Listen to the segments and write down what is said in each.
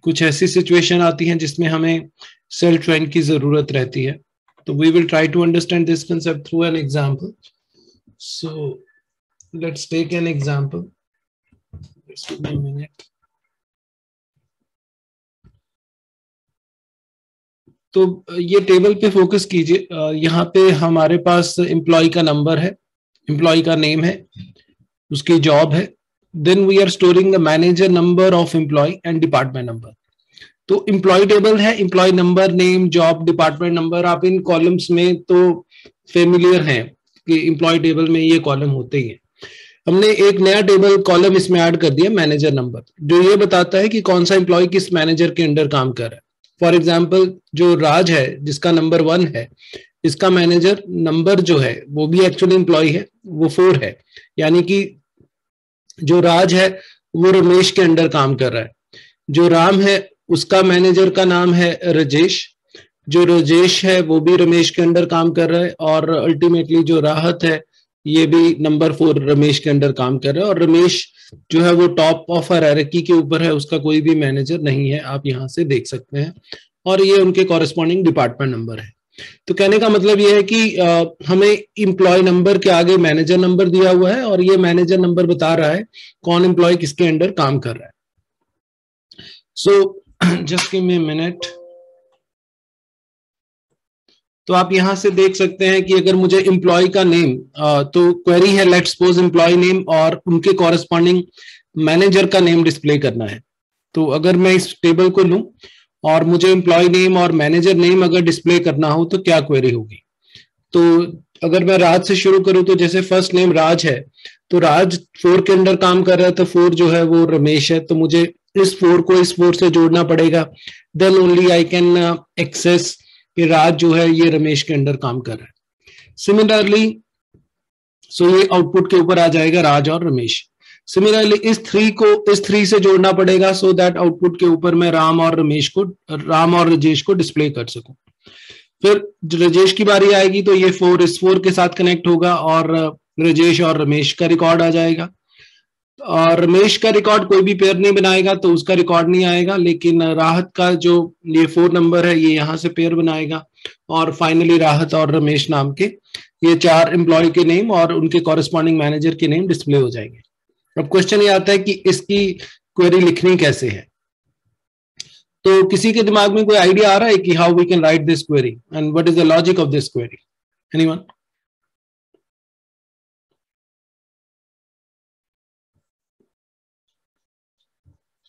कुछ ऐसी सिचुएशन आती हैं जिसमें हमें सेल्फ ज्वाइन की जरूरत रहती है. तो we will try to understand this concept through an example. So let's take an example. Just give me a minute. तो ये टेबल पे फोकस कीजिए. यहाँ पे हमारे पास एम्प्लॉय का नंबर है, एम्प्लॉय का नेम है, उसकी जॉब है. Then we are storing the manager number of employee and department number. तो एम्प्लॉय टेबल है, employee number, name, job, department number. आप इन कॉलम्स में तो फेमिलियर हैं कि एम्प्लॉय टेबल में ये कॉलम होते ही हैं. हमने एक नया टेबल कॉलम इसमें ऐड कर दिया, मैनेजर नंबर, जो ये बताता है कि कौन सा एम्प्लॉय किस मैनेजर के अंडर काम कर रहा है. फॉर एग्जाम्पल जो राज है जिसका नंबर 1 है, इसका मैनेजर नंबर जो है वो भी एक्चुअली एम्प्लॉय है, वो 4 है. यानी कि जो राज है वो रमेश के अंडर काम कर रहा है. जो राम है उसका मैनेजर का नाम है राजेश. जो राजेश है वो भी रमेश के अंडर काम कर रहा है. और अल्टीमेटली जो राहत है ये भी नंबर 4 रमेश के अंडर काम कर रहा है. और रमेश जो है वो टॉप ऑफ हायरार्की के ऊपर है, उसका कोई भी मैनेजर नहीं है, आप यहां से देख सकते हैं. और ये उनके कॉरेस्पॉन्डिंग डिपार्टमेंट नंबर है. तो कहने का मतलब ये है कि हमें एम्प्लॉय नंबर के आगे मैनेजर नंबर दिया हुआ है और ये मैनेजर नंबर बता रहा है कौन एम्प्लॉय किसके अंडर काम कर रहा है. So just give me a minute. तो आप यहां से देख सकते हैं कि अगर मुझे एम्प्लॉय का नेम, तो क्वेरी है लेट्स सपोज एम्प्लॉय नेम और उनके कॉरेस्पॉन्डिंग मैनेजर का नेम डिस्प्ले करना है. तो अगर मैं इस टेबल को लूं और मुझे एम्प्लॉय नेम और मैनेजर नेम अगर डिस्प्ले करना हो तो क्या क्वेरी होगी. तो अगर मैं राज से शुरू करूं तो जैसे फर्स्ट नेम राज है, तो राज 4 के अंडर काम कर रहा है, तो 4 जो है वो रमेश है. तो मुझे इस 4 को इस 4 से जोड़ना पड़ेगा. Then only I can access कि राज जो है ये रमेश के अंडर काम कर रहा है. सिमिलरली सो ये आउटपुट के ऊपर आ जाएगा राज और रमेश. सिमिलरली इस 3 को इस 3 से जोड़ना पड़ेगा सो दैट आउटपुट के ऊपर मैं राम और राजेश को डिस्प्ले कर सकूं. फिर राजेश की बारी आएगी तो ये 4 इस 4 के साथ कनेक्ट होगा और राजेश और रमेश का रिकॉर्ड आ जाएगा. और रमेश का रिकॉर्ड कोई भी पेयर नहीं बनाएगा तो उसका रिकॉर्ड नहीं आएगा, लेकिन राहत का जो ये 4 नंबर है ये यहाँ से पेयर बनाएगा. और फाइनली राहत और रमेश नाम के ये 4 एम्प्लॉय के नेम और उनके कॉरेस्पॉन्डिंग मैनेजर के नेम डिस्प्ले हो जाएंगे. अब क्वेश्चन ये आता है कि इसकी क्वेरी लिखनी कैसे है. तो किसी के दिमाग में कोई आइडिया आ रहा है कि how we can write this query and what is the logic of this query? Anyone?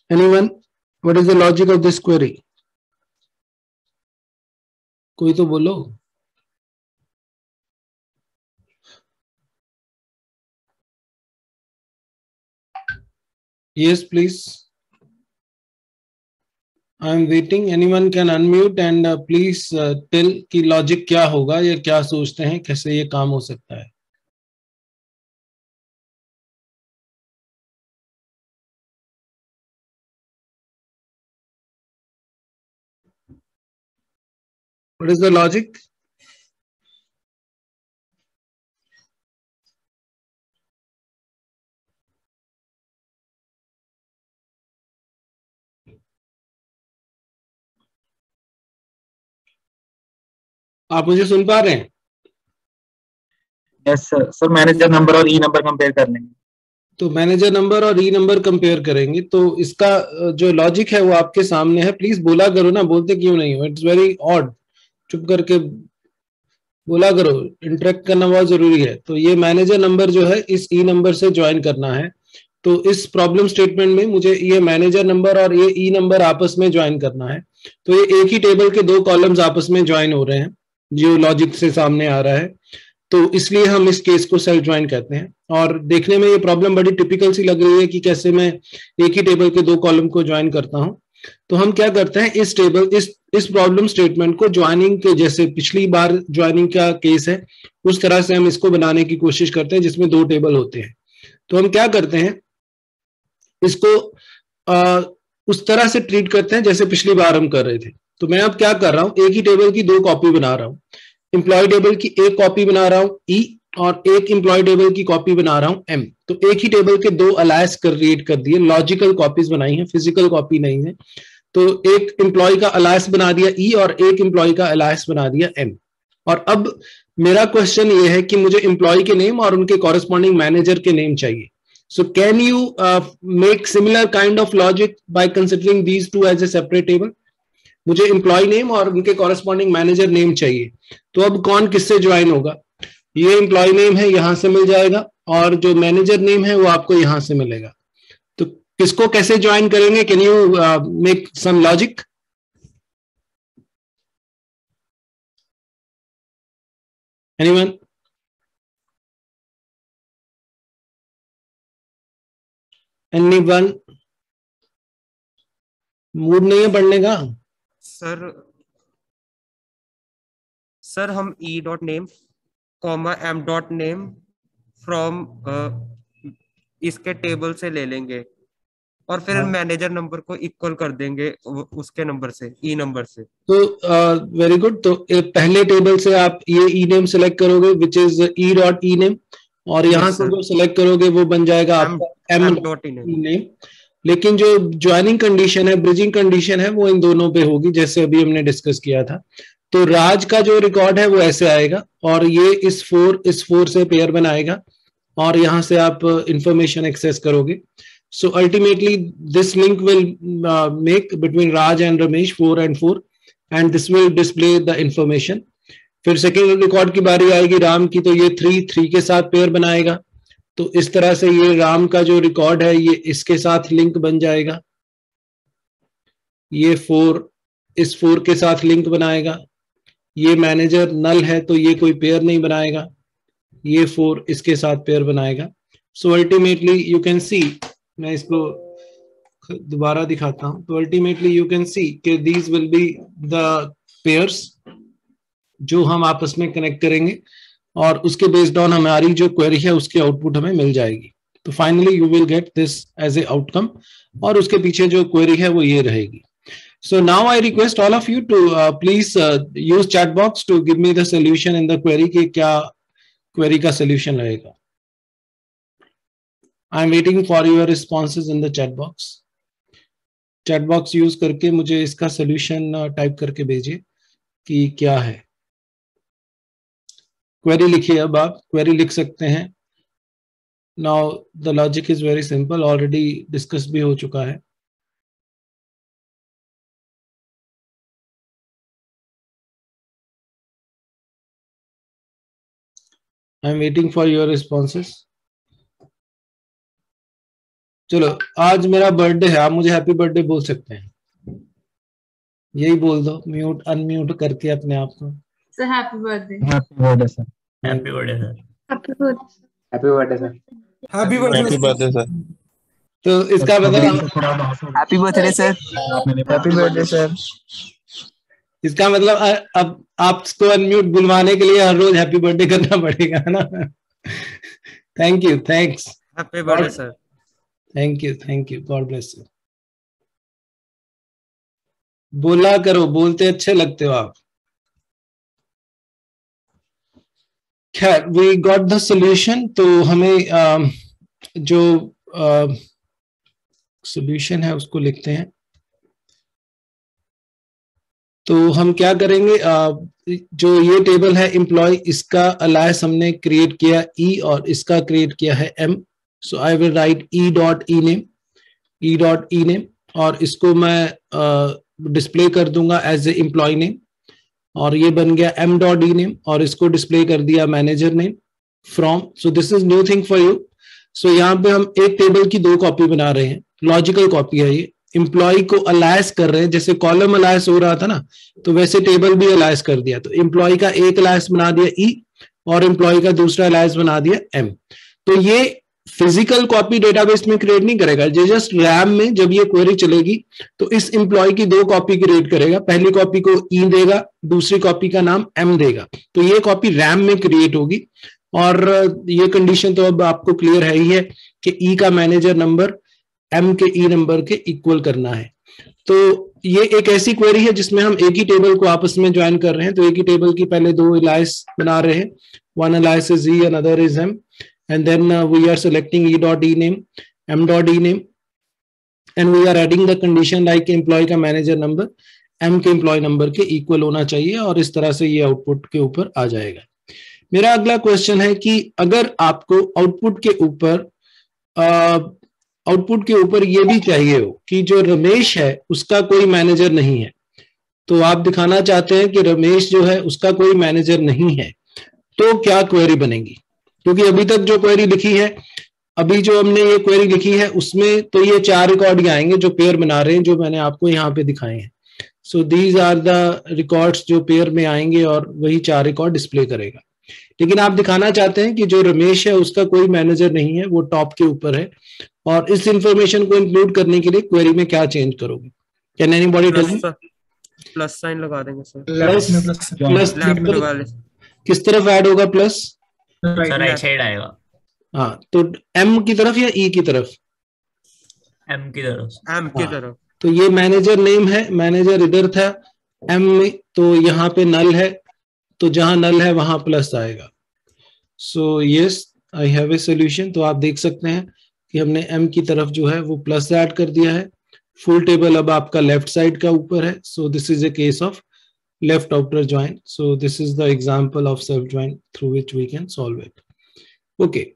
Anyone? What is the logic of this query? कोई तो बोलो. Yes, please. I am waiting. Anyone can unmute and please tell कि logic क्या होगा या क्या सोचते हैं, कैसे ये काम हो सकता है. What is the logic? आप मुझे सुन पा रहे हैं? Yes sir. Sir manager number और ई नंबर कंपेयर कर लेंगे. तो मैनेजर नंबर और ई नंबर कंपेयर करेंगे. तो इसका जो लॉजिक है वो आपके सामने है. प्लीज बोला करो ना, बोलते क्यों नहीं हो? It's very odd. चुप करके बोला करो, इंटरेक्ट करना बहुत जरूरी है. तो ये मैनेजर नंबर जो है इस ई नंबर से ज्वाइन करना है. तो इस प्रॉब्लम स्टेटमेंट में मुझे ये मैनेजर नंबर और ये ई नंबर आपस में ज्वाइन करना है. तो ये एक ही टेबल के 2 कॉलम्स आपस में ज्वाइन हो रहे हैं जो लॉजिक से सामने आ रहा है. तो इसलिए हम इस केस को सेल्फ ज्वाइन कहते हैं. और देखने में ये प्रॉब्लम बड़ी टिपिकल सी लग रही है कि कैसे मैं एक ही टेबल के 2 कॉलम को ज्वाइन करता हूं. तो हम क्या करते हैं, इस प्रॉब्लम स्टेटमेंट को ज्वाइनिंग के, जैसे पिछली बार ज्वाइनिंग का केस है उस तरह से हम इसको बनाने की कोशिश करते हैं जिसमें 2 टेबल होते हैं. तो हम क्या करते हैं, इसको उस तरह से ट्रीट करते हैं जैसे पिछली बार हम कर रहे थे. तो मैं अब क्या कर रहा हूं, एक ही टेबल की 2 कॉपी बना रहा हूं. एम्प्लॉय टेबल की एक कॉपी बना रहा हूं ई और एक एम्प्लॉय टेबल की कॉपी बना रहा हूं एम. तो एक ही टेबल के 2 अलायस क्रिएट कर दिए, लॉजिकल कॉपीज बनाई हैं, फिजिकल कॉपी नहीं है. तो एक एम्प्लॉय का अलायस बना दिया ई और एक एम्प्लॉय का अलायस बना दिया एम। और अब मेरा क्वेश्चन ये है कि मुझे एम्प्लॉय के नेम और उनके कॉरेस्पॉन्डिंग मैनेजर के नेम चाहिए। So can you make similar kind of logic by considering these two as a separate table? मुझे एम्प्लॉय नेम और उनके कॉरेस्पॉन्डिंग मैनेजर नेम चाहिए, तो अब कौन किससे ज्वाइन होगा? ये एम्प्लॉय नेम है, यहां से मिल जाएगा, और जो मैनेजर नेम है वो आपको यहां से मिलेगा। तो किसको कैसे ज्वाइन करेंगे? Can you make some logic? Anyone? Anyone? Mood नहीं है पढ़ने का? सर हम e dot name comma m dot name from इसके टेबल से ले लेंगे और फिर मैनेजर नंबर को इक्वल कर देंगे उसके नंबर से, ई नंबर से। तो वेरी गुड। तो पहले टेबल से आप ये ई नेम सेलेक्ट करोगे which is E dot e name, और यहाँ से जो सेलेक्ट करोगे वो बन जाएगा आपका एम डॉट ई नेम। लेकिन जो ज्वाइनिंग कंडीशन है, ब्रिजिंग कंडीशन है, वो इन दोनों पे होगी जैसे अभी हमने डिस्कस किया था। तो राज का जो रिकॉर्ड है वो ऐसे आएगा और ये इस फोर से पेयर बनाएगा और यहाँ से आप इंफॉर्मेशन एक्सेस करोगे। So ultimately this link will make between Raj and Ramesh 4 and 4 and this will display the information. फिर सेकेंड रिकॉर्ड की बारी आएगी राम की, तो ये 3 के साथ पेयर बनाएगा। तो इस तरह से ये राम का जो रिकॉर्ड है ये इसके साथ लिंक बन जाएगा, ये 4 इस 4 के साथ लिंक बनाएगा। ये मैनेजर नल है तो ये कोई पेयर नहीं बनाएगा, ये 4 इसके साथ पेयर बनाएगा। So ultimately you can see, मैं इसको दोबारा दिखाता हूं, तो अल्टीमेटली यू कैन सी कि these will be the pairs जो हम आपस में कनेक्ट करेंगे और उसके बेस्ड ऑन हमारी जो क्वेरी है उसकी आउटपुट हमें मिल जाएगी। तो finally you will get this as a outcome और उसके पीछे जो क्वेरी है वो ये रहेगी। So now I request all of you to please use chat box to give me the solution in the query कि क्या query का solution रहेगा। I am waiting for your responses in the chat box. Chat box use करके मुझे इसका solution type करके भेजिए कि क्या है। Query लिखिए, अब आप query लिख सकते हैं। Now the logic is very simple, already discussed भी हो चुका है। I am waiting for your responses. चलो, आज मेरा बर्थडे है, आप मुझे हैप्पी बर्थडे बोल सकते हैं, यही बोल दो म्यूट अनम्यूट करके अपने आप को। Sir happy birthday. Happy birthday sir. Happy birthday sir. Happy birthday. Happy birthday sir. Happy birthday sir. तो इसका मतलब happy birthday sir. Happy birthday sir. इसका मतलब अब आपको अनम्यूट बुलवाने के लिए हर रोज हैप्पी बर्थडे करना पड़ेगा, है ना? Thank you, thanks. Happy birthday sir. Thank you, God bless you. बोला करो, बोलते अच्छे लगते हो आप। खैर, वी गॉट द सोल्यूशन। तो हमें जो सोल्यूशन है उसको लिखते हैं। तो हम क्या करेंगे, जो ये टेबल है एम्प्लॉय, इसका अलायस हमने क्रिएट किया ई और इसका क्रिएट किया है m. So I will write e dot e name और इसको मैं डिस्प्ले कर दूंगा एज ए एम्प्लॉय नेम, और ये बन गया एम डॉट ई नेम और इसको डिस्प्ले कर दिया manager name from. So this is new thing for you. So यहाँ पे हम एक टेबल की 2 कॉपी बना रहे हैं, लॉजिकल कॉपी है ये। एम्प्लॉय को अलायस कर रहे हैं, जैसे कॉलम अलायस हो रहा था ना, तो वैसे टेबल भी अलायस कर दिया। तो एम्प्लॉय का एक अलायस बना दिया ई और एम्प्लॉय का दूसरा अलायस बना दिया एम। तो ये फिजिकल कॉपी डेटाबेस में क्रिएट नहीं करेगा, ये जस्ट रैम में जब ये क्वेरी चलेगी तो इस एम्प्लॉय की 2 कॉपी क्रिएट करेगा। पहली कॉपी को ई देगा, दूसरी कॉपी का नाम एम देगा। तो ये कॉपी रैम में क्रिएट होगी और ये कंडीशन तो अब आपको क्लियर है ही है कि ई का मैनेजर नंबर एम के ई नंबर के इक्वल करना है। तो ये एक ऐसी क्वेरी है जिसमें हम एक ही टेबल को आपस में ज्वाइन कर रहे हैं। तो एक ही टेबल की पहले 2 अलायस बना रहे हैं, one alias is e, another is m, and then we are selecting e dot e name, m dot e name, and we are adding the condition like employee का मैनेजर नंबर एम के employee number के equal होना चाहिए, और इस तरह से ये आउटपुट के ऊपर आ जाएगा। मेरा अगला क्वेश्चन है कि अगर आपको आउटपुट के ऊपर ये भी चाहिए हो कि जो रमेश है उसका कोई मैनेजर नहीं है, तो आप दिखाना चाहते हैं कि रमेश जो है उसका कोई मैनेजर नहीं है, तो क्या क्वेरी बनेगी? क्योंकि अभी तक जो क्वेरी लिखी है, अभी जो हमने ये क्वेरी लिखी है उसमें तो ये 4 रिकॉर्ड आएंगे जो पेयर बना रहे हैं, जो मैंने आपको यहाँ पे दिखाए हैं। So these are the records जो पेयर में आएंगे और वही 4 रिकॉर्ड डिस्प्ले करेगा। लेकिन आप दिखाना चाहते हैं कि जो रमेश है उसका कोई मैनेजर नहीं है, वो टॉप के ऊपर है, और इस इंफॉर्मेशन को इंक्लूड करने के लिए क्वेरी में क्या चेंज करोगे? Can anybody tell me? Plus sign लगा देंगे सर। प्लस लेफ्ट वाले किस तरफ ऐड होगा प्लस? सर राइट साइड आएगा। हाँ, तो एम की तरफ या ई की तरफ? एम की तरफ। एम की तरफ। तो ये मैनेजर नेम है, मैनेजर इधर था एम में, तो यहाँ पे नल है, तो जहां नल है वहां प्लस आएगा। So yes, I have a solution. तो आप देख सकते हैं कि हमने एम की तरफ जो है वो प्लस ऐड कर दिया है। फुल टेबल अब आपका लेफ्ट साइड का ऊपर है। So this is a case of left outer join. So this is the example of self join through which we can solve it. Okay,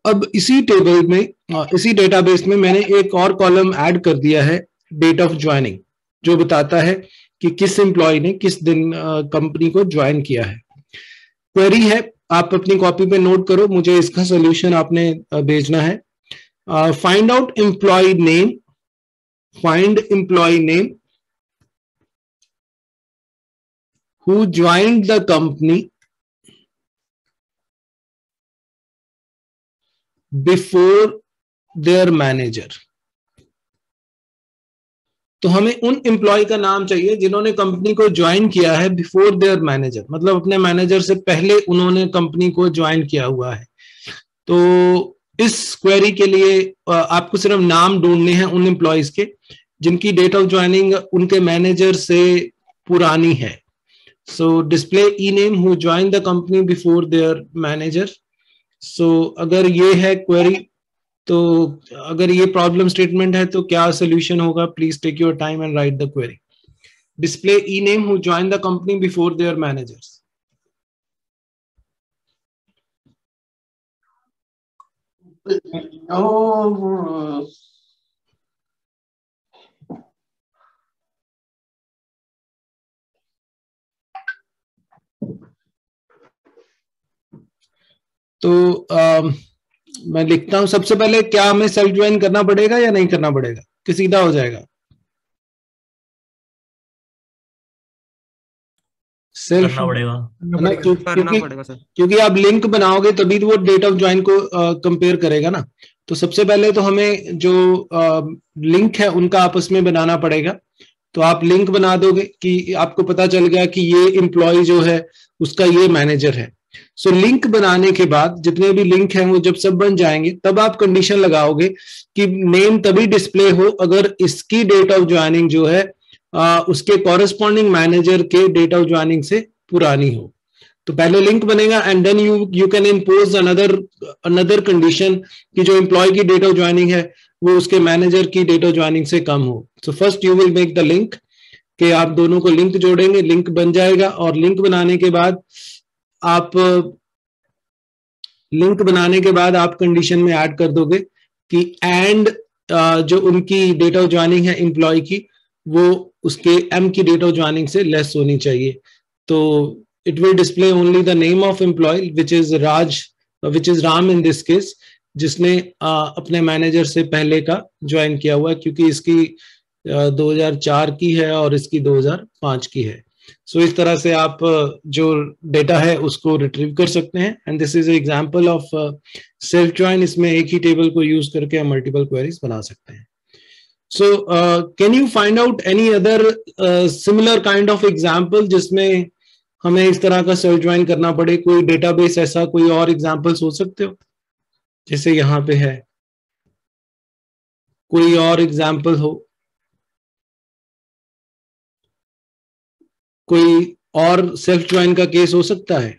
अब इसी टेबल में, इसी डेटाबेस में मैंने एक और कॉलम ऐड कर दिया है, डेट ऑफ ज्वाइनिंग, जो बताता है कि किस एम्प्लॉय ने किस दिन कंपनी को ज्वाइन किया है। क्वेरी है, आप अपनी कॉपी पे नोट करो, मुझे इसका सोल्यूशन आपने भेजना है। Find out employee name, find employee name who joined the company before their manager. तो हमें उन एम्प्लॉय का नाम चाहिए जिन्होंने कंपनी को ज्वाइन किया है बिफोर देयर मैनेजर, मतलब अपने मैनेजर से पहले उन्होंने कंपनी को ज्वाइन किया हुआ है। तो इस क्वेरी के लिए आपको सिर्फ नाम ढूंढने हैं उन एम्प्लॉयज के जिनकी डेट ऑफ ज्वाइनिंग उनके मैनेजर से पुरानी है। So display E name who join the company before their manager. So अगर ये है क्वेरी, तो अगर ये प्रॉब्लम स्टेटमेंट है तो क्या सोल्यूशन होगा? Please take your time and write the query. Display E name who join the company before their managers. तो मैं लिखता हूं, सबसे पहले क्या हमें सेल्फ ज्वाइन करना पड़ेगा या नहीं करना पड़ेगा कि सीधा हो जाएगा? सेल्फ करना पड़ेगा। क्योंकि आप लिंक बनाओगे तभी तो वो डेट ऑफ ज्वाइन को कंपेयर करेगा ना। तो सबसे पहले तो हमें जो लिंक है उनका आपस में बनाना पड़ेगा। तो आप लिंक बना दोगे कि आपको पता चल गया कि ये एम्प्लॉय जो है उसका ये मैनेजर है। सो लिंक बनाने के बाद जितने भी लिंक हैं वो जब सब बन जाएंगे तब आप कंडीशन लगाओगे कि नेम तभी डिस्प्ले हो अगर इसकी डेट ऑफ ज्वाइनिंग जो है उसके कॉरेस्पॉन्डिंग मैनेजर के डेट ऑफ ज्वाइनिंग से पुरानी हो। तो पहले लिंक बनेगा and then you can impose another condition कि जो एम्प्लॉय की डेट ऑफ ज्वाइनिंग है वो उसके मैनेजर की डेट ऑफ ज्वाइनिंग से कम हो। So first you will make the link, कि आप दोनों को लिंक जोड़ेंगे, लिंक बन जाएगा। और लिंक बनाने के बाद आप कंडीशन में ऐड कर दोगे कि एंड जो उनकी डेट ऑफ ज्वाइनिंग है एम्प्लॉय की वो उसके एम की डेट ऑफ ज्वाइनिंग से लेस होनी चाहिए। तो it will display only the name of employee which is Ram in this case, जिसने अपने मैनेजर से पहले का ज्वाइन किया हुआ है, क्योंकि इसकी 2004 की है और इसकी 2005 की है। सो इस तरह से आप जो डेटा है उसको रिट्रीव कर सकते हैं। And this is example of self join. इसमें एक ही टेबल को यूज करके हम मल्टीपल क्वेरीज बना सकते हैं। सो can you find out any other similar kind of example जिसमें हमें इस तरह का सेल्फ ज्वाइन करना पड़े? कोई डेटाबेस ऐसा कोई और एग्जांपल्स हो सकते हो जैसे यहाँ पे है? कोई और एग्जांपल हो, कोई और सेल्फ ज्वाइन का केस हो सकता है?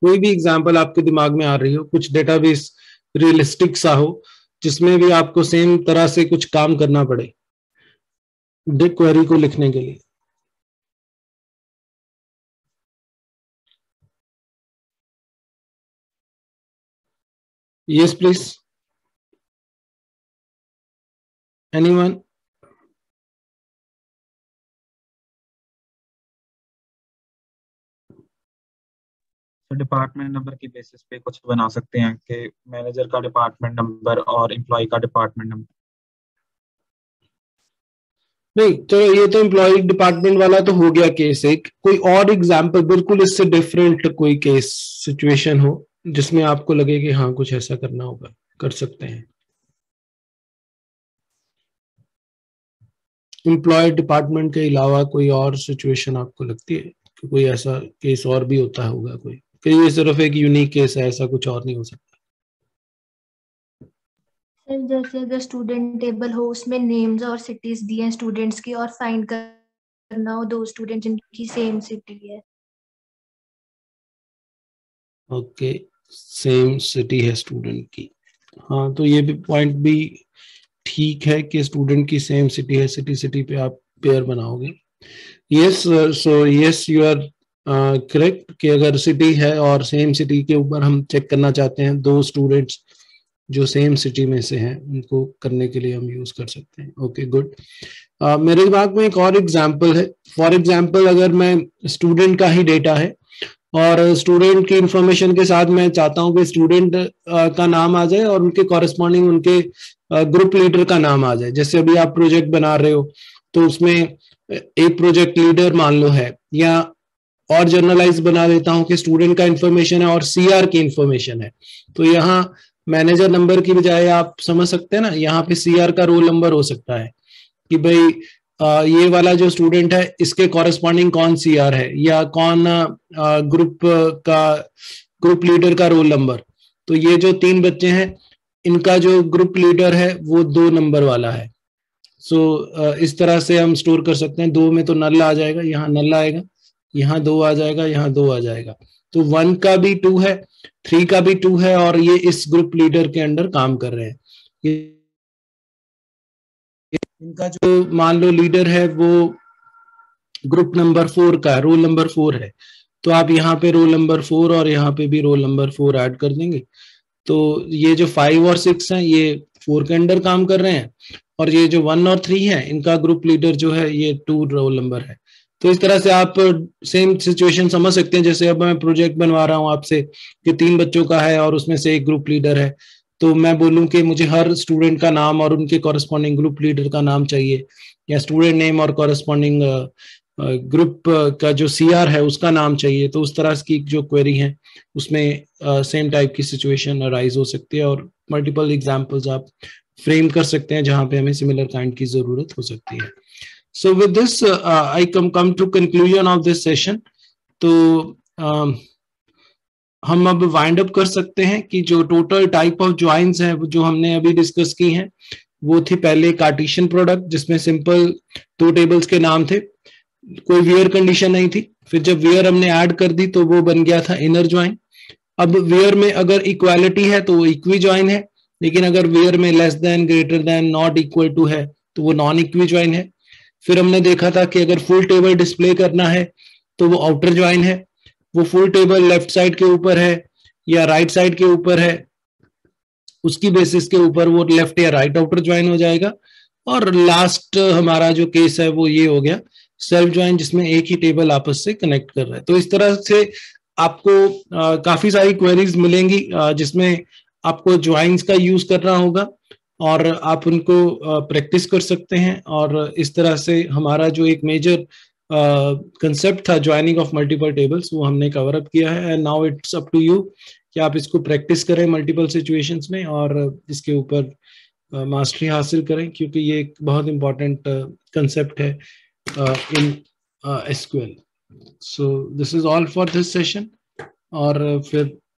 कोई भी एग्जांपल आपके दिमाग में आ रही हो, कुछ डेटाबेस रियलिस्टिक सा हो, जिसमें भी आपको सेम तरह से कुछ काम करना पड़े क्वेरी को लिखने के लिए। Yes please, anyone? Department number की बेसिस पे कुछ बना सकते हैं कि मैनेजर का डिपार्टमेंट नंबर और एम्प्लॉय का डिपार्टमेंट नंबर। नहीं, चलो ये तो एम्प्लॉय डिपार्टमेंट वाला तो हो गया केस एक। कोई और एग्जांपल बिल्कुल इससे डिफरेंट कोई केस सिचुएशन हो जिसमें आपको लगे कि हाँ कुछ ऐसा करना होगा, कर सकते हैं। एम्प्लॉय डिपार्टमेंट के अलावा कोई और सिचुएशन आपको लगती है कि कोई ऐसा केस और भी होता होगा कोई, कि ये सिर्फ एक यूनिक केस है, ऐसा कुछ और नहीं हो सकता? सर जैसे अगर स्टूडेंट टेबल हो उसमें नेम्स और सिटीज दिए हैं स्टूडेंट्स की और फाइंड करना हो दो स्टूडेंट जिनकी सेम सिटी है। ओके, सेम सिटी है स्टूडेंट की। हाँ, तो ये भी पॉइंट भी ठीक है कि स्टूडेंट की सेम सिटी है, सिटी सिटी पे आप पेयर बनाओगे। Yes, so yes you are correct कि अगर सिटी है और सेम सिटी के ऊपर हम चेक करना चाहते हैं दो स्टूडेंट्स जो सेम सिटी में से हैं, उनको करने के लिए हम यूज कर सकते हैं। Okay good. मेरे दिमाग में एक और एग्जांपल है। फॉर एग्जांपल अगर मैं स्टूडेंट का ही डेटा है और स्टूडेंट की इंफॉर्मेशन के साथ मैं चाहता हूं कि स्टूडेंट का नाम आ जाए और उनके कॉरेस्पॉन्डिंग उनके ग्रुप लीडर का नाम आ जाए। जैसे अभी आप प्रोजेक्ट बना रहे हो तो उसमें एक प्रोजेक्ट लीडर मान लो है, या और जर्नलाइज बना देता हूं कि स्टूडेंट का इंफॉर्मेशन है और सीआर की इंफॉर्मेशन है। तो यहाँ मैनेजर नंबर की बजाय आप समझ सकते हैं ना, यहाँ पे सीआर का रोल नंबर हो सकता है कि भाई ये वाला जो स्टूडेंट है इसके कॉरेस्पॉन्डिंग कौन सीआर है या कौन ग्रुप लीडर का रोल नंबर। तो ये जो 3 बच्चे हैं इनका जो ग्रुप लीडर है वो 2 नंबर वाला है। सो इस तरह से हम स्टोर कर सकते हैं। 2 में तो नल आ जाएगा, यहाँ नल आएगा, यहाँ 2 आ जाएगा, यहाँ 2 आ जाएगा। तो 1 का भी 2 है, 3 का भी 2 है और ये इस ग्रुप लीडर के अंडर काम कर रहे हैं। इनका जो मान लो लीडर है वो ग्रुप नंबर 4 का, रोल नंबर 4 है, तो आप यहाँ पे रोल नंबर 4 और यहाँ पे भी रोल नंबर 4 ऐड कर देंगे। तो ये जो 5 और 6 हैं ये 4 के अंडर काम कर रहे हैं और ये जो 1 और 3 है इनका ग्रुप लीडर जो है ये 2 रोल नंबर है। तो इस तरह से आप सेम सिचुएशन समझ सकते हैं। जैसे अब मैं प्रोजेक्ट बनवा रहा हूँ आपसे कि 3 बच्चों का है और उसमें से एक ग्रुप लीडर है, तो मैं बोलूं कि मुझे हर स्टूडेंट का नाम और उनके कॉरेस्पॉन्डिंग ग्रुप लीडर का नाम चाहिए, या स्टूडेंट नेम और कॉरेस्पॉन्डिंग ग्रुप का जो सीआर है उसका नाम चाहिए। तो उस तरह की जो क्वेरी है उसमें सेम टाइप की सिचुएशन अराइज हो सकती है और मल्टीपल एग्जांपल्स आप फ्रेम कर सकते हैं जहां पे हमें सिमिलर काइंड की जरूरत हो सकती है। So with this I come to conclusion of this session. तो हम अब वाइंड अप कर सकते हैं कि जो टोटल टाइप ऑफ ज्वाइंस हैं जो हमने अभी डिस्कस की हैं वो थी पहले कार्टेशियन प्रोडक्ट जिसमें सिंपल 2 टेबल्स के नाम थे, कोई वेयर कंडीशन नहीं थी। फिर जब वेयर हमने ऐड कर दी तो वो बन गया था इनर ज्वाइन। अब वेयर में अगर इक्वालिटी है तो वो इक्वी ज्वाइन है, लेकिन अगर वेयर में less than, greater than, not equal to है तो वो नॉन इक्वी ज्वाइन है। फिर हमने देखा था कि अगर फुल टेबल डिस्प्ले करना है तो वो आउटर ज्वाइन है। वो फुल टेबल लेफ्ट साइड के ऊपर है या राइट साइड के ऊपर है, उसकी बेसिस के ऊपर वो लेफ्ट या राइट आउटर ज्वाइन हो जाएगा। और लास्ट हमारा जो केस है वो ये हो गया सेल्फ ज्वाइन, जिसमें एक ही टेबल आपस से कनेक्ट कर रहा है। तो इस तरह से आपको काफी सारी क्वेरीज मिलेंगी जिसमें आपको ज्वाइंस का यूज करना होगा और आप उनको प्रैक्टिस कर सकते हैं। और इस तरह से हमारा जो एक मेजर कंसेप्ट था ज्वाइनिंग ऑफ मल्टीपल टेबल्स वो हमने कवर अप किया है। And now it's up to you कि आप इसको प्रैक्टिस करें मल्टीपल सिचुएशंस में और इसके ऊपर मास्टरी हासिल करें, क्योंकि ये एक बहुत इंपॉर्टेंट कंसेप्ट है in SQL. So this is all for this session और फिर